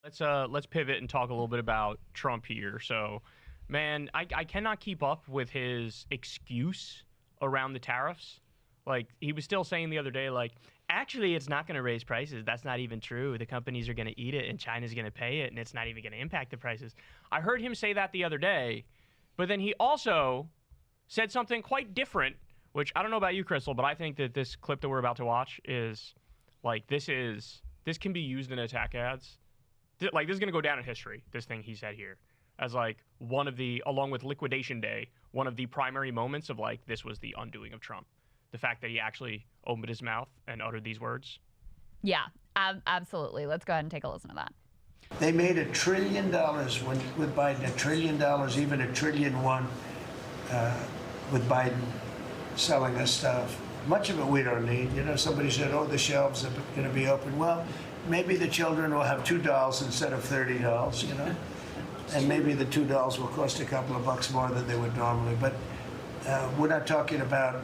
Let's pivot and talk a little bit about Trump here. So, man, I cannot keep up with his excuse around the tariffs. Like, he was still saying the other day, like, actually, it's not going to raise prices. That's not even true. The companies are going to eat it, and China's going to pay it, and it's not even going to impact the prices. I heard him say that the other day, but then he also said something quite different, which I don't know about you, Crystal, but I think that this clip that we're about to watch is, like, this can be used in attack ads. Like, this is going to go down in history, this thing he said here, as, like, one of the, along with Liquidation Day, one of the primary moments of, like, this was the undoing of Trump. The fact that he actually opened his mouth and uttered these words. Yeah, absolutely. Let's go ahead and take a listen to that. They made $1 trillion with Biden, $1 trillion, even $1.1 trillion with Biden selling us stuff. Much of it we don't need. You know, somebody said, oh, the shelves are going to be open. Well, maybe the children will have $2 instead of $30, you know, and maybe the $2 will cost a couple of bucks more than they would normally. But we're not talking about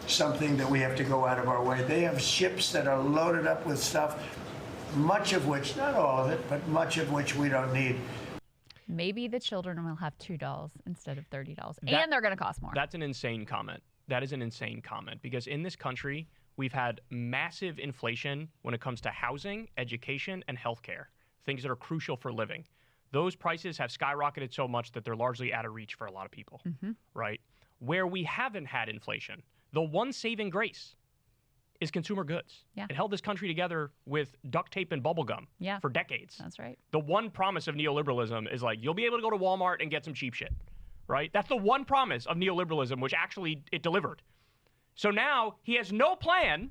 something that we have to go out of our way. They have ships that are loaded up with stuff, much of which, not all of it, but much of which we don't need. Maybe the children will have $2 instead of $30, and they're going to cost more. That's an insane comment. That is an insane comment, because in this country, we've had massive inflation when it comes to housing, education, and healthcare, things that are crucial for living. Those prices have skyrocketed so much that they're largely out of reach for a lot of people, right? Where we haven't had inflation, the one saving grace is consumer goods. Yeah. It held this country together with duct tape and bubble gum for decades. That's right. The one promise of neoliberalism is, like, you'll be able to go to Walmart and get some cheap shit, right? That's the one promise of neoliberalism, which actually it delivered. So now he has no plan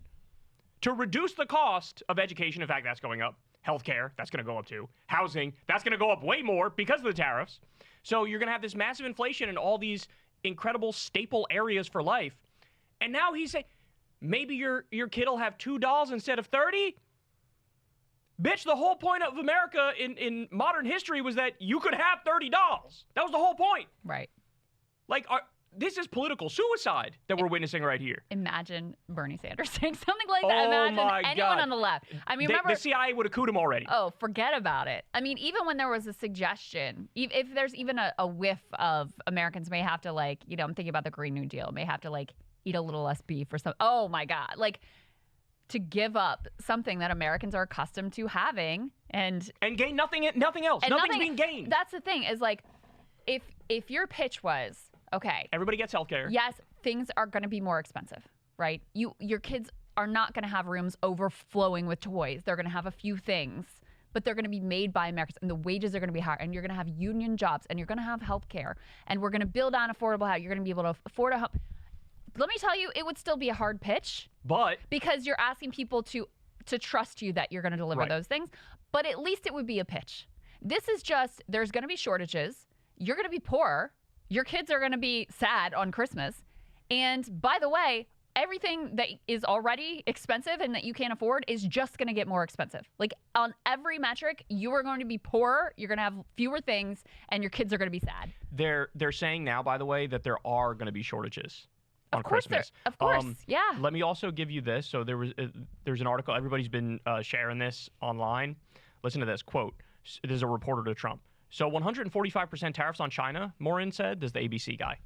to reduce the cost of education. In fact, that's going up. Healthcare, that's going to go up too. Housing, that's going to go up way more because of the tariffs. So you're going to have this massive inflation in all these incredible staple areas for life. And now he's saying, maybe your kid will have $2 instead of 30? Bitch, the whole point of America in modern history was that you could have $30. That was the whole point. Right. Like, this is political suicide that we're witnessing right here. Imagine Bernie Sanders saying something like that. Oh, Imagine my anyone God. on the left. I mean, remember, the CIA would have cooed him already. Oh, forget about it. I mean, even when there was a suggestion, if there's even a whiff of Americans may have to, like, you know, I'm thinking about the Green New Deal, may have to, like, eat a little less beef or something. Oh, my God. Like, to give up something that Americans are accustomed to having and gain nothing else. Nothing's being gained. That's the thing, is, like, if your pitch was, okay, everybody gets healthcare. Yes, things are going to be more expensive, right? Your kids are not going to have rooms overflowing with toys. They're going to have a few things, but they're going to be made by Americans, and the wages are going to be higher, and you're going to have union jobs, and you're going to have healthcare, and we're going to build on affordable housing. You're going to be able to afford a home. Let me tell you, it would still be a hard pitch, but because you're asking people to trust you that you're going to deliver those things. But at least it would be a pitch. This is just, there's going to be shortages. You're going to be poor. Your kids are going to be sad on Christmas. And by the way, everything that is already expensive and that you can't afford is just going to get more expensive. Like, on every metric, you are going to be poorer, you're going to have fewer things, and your kids are going to be sad. They're saying now, by the way, that there are going to be shortages on Christmas. Of course, yeah. Let me also give you this. So there's an article. Everybody's been sharing this online. Listen to this. Quote, there's a reporter to Trump. So 145% tariffs on China, Morin said. This is the ABC guy.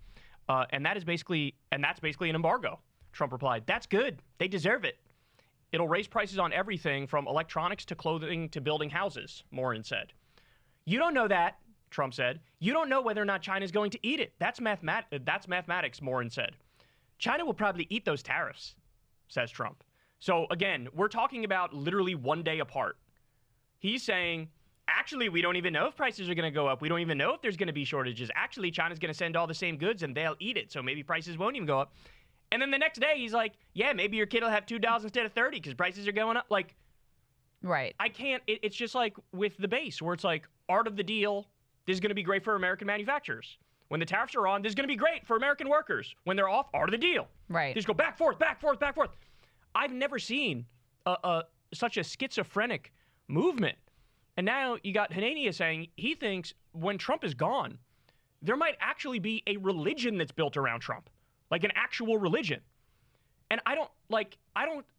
And that's basically an embargo. Trump replied, that's good. They deserve it. It'll raise prices on everything from electronics to clothing to building houses, Morin said. You don't know that, Trump said. You don't know whether or not China's going to eat it. That's mathematics, Morin said. China will probably eat those tariffs, says Trump. So again, we're talking about literally one day apart. He's saying, actually, we don't even know if prices are going to go up. We don't even know if there's going to be shortages. Actually, China's going to send all the same goods and they'll eat it. So maybe prices won't even go up. And then the next day, he's like, yeah, maybe your kid will have $2 instead of 30 because prices are going up. Like, right. I can't. It's just like with the base where it's like, art of the deal, this is going to be great for American manufacturers. When the tariffs are on, this is going to be great for American workers. When they're off, art of the deal. Right. Just go back, forth, back, forth, back, forth. I've never seen such a schizophrenic movement. And now you got Hanania saying he thinks when Trump is gone, there might actually be a religion that's built around Trump, like an actual religion. And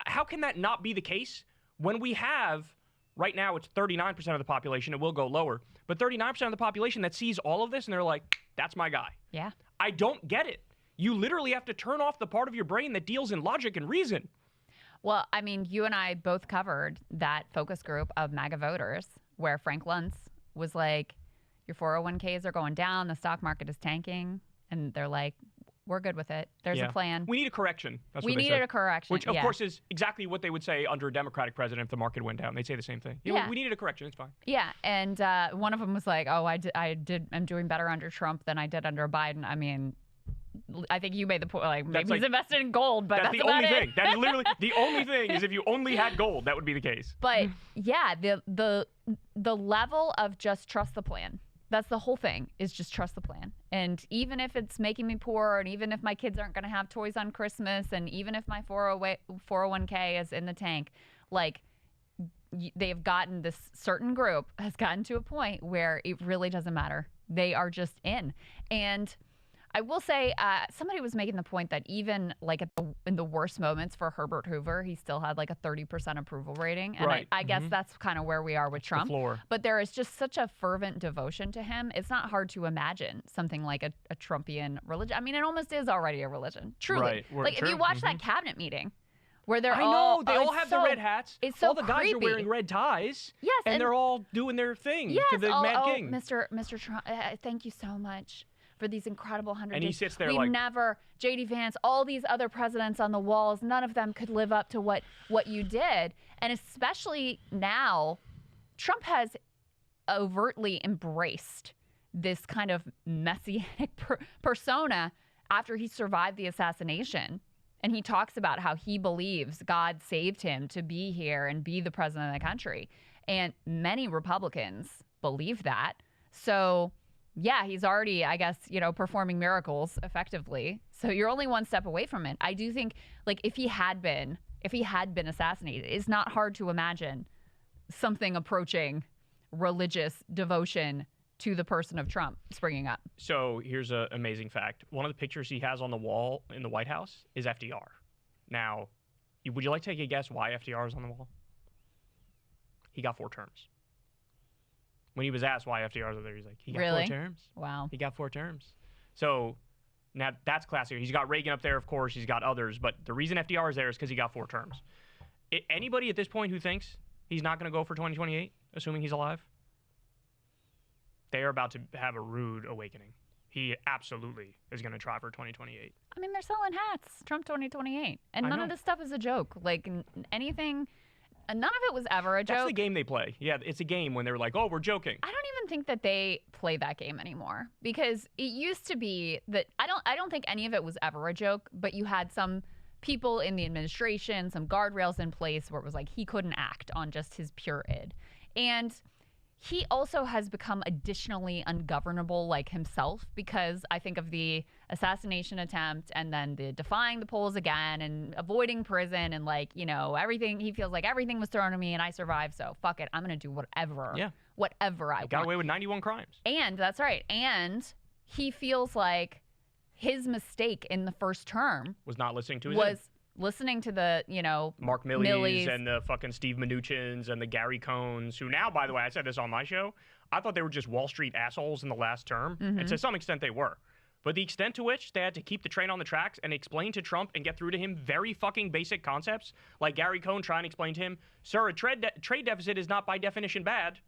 how can that not be the case when we have Right now, it's 39% of the population. It will go lower. But 39% of the population that sees all of this and they're like, that's my guy. Yeah. I don't get it. You literally have to turn off the part of your brain that deals in logic and reason. Well, I mean, you and I both covered that focus group of MAGA voters where Frank Luntz was like, your 401ks are going down, the stock market is tanking. And they're like, we're good with it. There's a plan. We need a correction. That's we what they needed said. a correction. Which, of course, is exactly what they would say under a Democratic president if the market went down. They'd say the same thing. You know, we needed a correction. It's fine. Yeah. And one of them was like, oh, I'm doing better under Trump than I did under Biden. I mean, I think you made the point, like, maybe he's invested in gold, but that's the about only it. thing. That is literally the only thing is if you only had gold, that would be the case. But yeah, the level of just trust the plan. That's the whole thing, is just trust the plan. And even if it's making me poor, and even if my kids aren't going to have toys on Christmas, and even if my 401k is in the tank, like, they've gotten, this certain group has gotten to a point where it really doesn't matter. They are just in. And I will say, somebody was making the point that even like in the worst moments for Herbert Hoover, he still had like a 30% approval rating. And right. I guess that's kind of where we are with Trump. The floor. But there is just such a fervent devotion to him. It's not hard to imagine something like a Trumpian religion. I mean, it almost is already a religion. Truly. Right. Like if you watch that cabinet meeting where they're I all... know. They all have the red hats. It's so all the guys creepy. are wearing red ties. Yes. And they're all doing their thing to the Mad King. Mr. Trump, thank you so much for these incredible 100 and days. he sits there we like... never, J.D. Vance, all these other presidents on the walls, none of them could live up to what you did. And especially now, Trump has overtly embraced this kind of messianic persona after he survived the assassination. And he talks about how he believes God saved him to be here and be the president of the country. And many Republicans believe that. So... yeah, he's already, I guess, performing miracles effectively. So you're only one step away from it. I do think, like, if he had been assassinated, it's not hard to imagine something approaching religious devotion to the person of Trump springing up. So here's an amazing fact. One of the pictures he has on the wall in the White House is FDR. Now, would you like to take a guess why FDR is on the wall? He got 4 terms. When he was asked why FDR was there, he's like, he got 4 terms. Wow. He got 4 terms. So now that's classic. He's got Reagan up there, of course. He's got others. But the reason FDR is there is because he got 4 terms. Anybody at this point who thinks he's not going to go for 2028, assuming he's alive, they are about to have a rude awakening. He absolutely is going to try for 2028. I mean, they're selling hats. Trump 2028. And none of this stuff is a joke. Like, anything... none of it was ever a joke. That's the game they play. Yeah, it's a game when they're like, oh, we're joking. I don't even think that they play that game anymore, because it used to be that I don't think any of it was ever a joke, but you had some people in the administration, some guardrails in place where it was like he couldn't act on just his pure id. And he also has become additionally ungovernable like himself, because I think of the assassination attempt and then the defying the polls again and avoiding prison and everything. He feels like everything was thrown at me and I survived. So fuck it. I'm going to do whatever I want. Got away with 91 crimes. And that's right. And he feels like his mistake in the first term was not listening to his listening to the, Mark Milley's and the fucking Steve Mnuchin's and the Gary Cohns, who now, by the way, I said this on my show, I thought they were just Wall Street assholes in the last term. And to some extent they were. But the extent to which they had to keep the train on the tracks and explain to Trump and get through to him very fucking basic concepts, like Gary Cohn trying to explain to him, sir, a trade deficit is not by definition bad.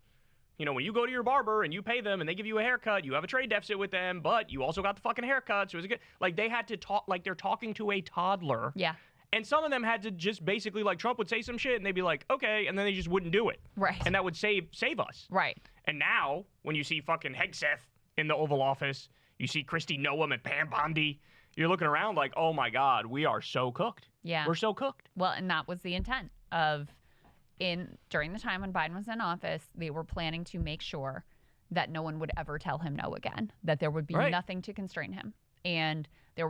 When you go to your barber and you pay them and they give you a haircut, you have a trade deficit with them, but you also got the fucking haircut. So it was good. Like, they had to talk like they're talking to a toddler. Yeah. And some of them had to just basically, like, Trump would say some shit and they'd be like, okay, and then they just wouldn't do it. Right. And that would save us. Right. And now, when you see fucking Hegseth in the Oval Office, you see Kristi Noem and Pam Bondi, you're looking around like, oh my God, we are so cooked. Yeah. We're so cooked. Well, and that was the intent of, during the time when Biden was in office, they were planning to make sure that no one would ever tell him no again, that there would be nothing to constrain him. And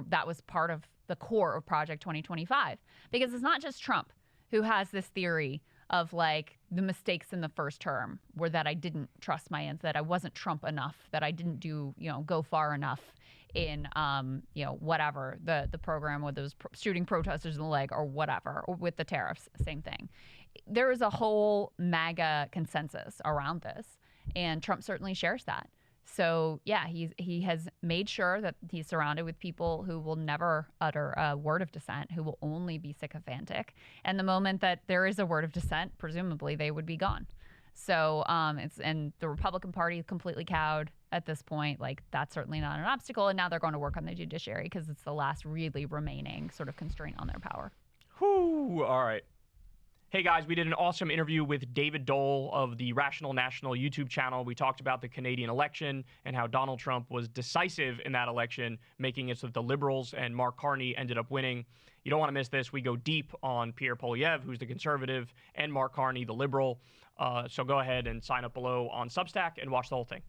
that was part of the core of Project 2025, because it's not just Trump who has this theory of like the mistakes in the first term were that I didn't trust my answer, that I wasn't Trump enough, that I didn't do, go far enough in, whatever, the program with those shooting protesters in the leg or whatever, or with the tariffs, same thing. There is a whole MAGA consensus around this, and Trump certainly shares that. So, yeah, he has made sure that he's surrounded with people who will never utter a word of dissent, who will only be sycophantic. And the moment that there is a word of dissent, presumably they would be gone. So and the Republican Party completely cowed at this point. Like, that's certainly not an obstacle. And now they're going to work on the judiciary because it's the last really remaining sort of constraint on their power. Whew, all right. Hey guys, we did an awesome interview with David Dole of the Rational National YouTube channel. We talked about the Canadian election and how Donald Trump was decisive in that election, making it so that the Liberals and Mark Carney ended up winning. You don't want to miss this. We go deep on Pierre Poilievre, who's the conservative, and Mark Carney, the liberal. So go ahead and sign up below on Substack and watch the whole thing.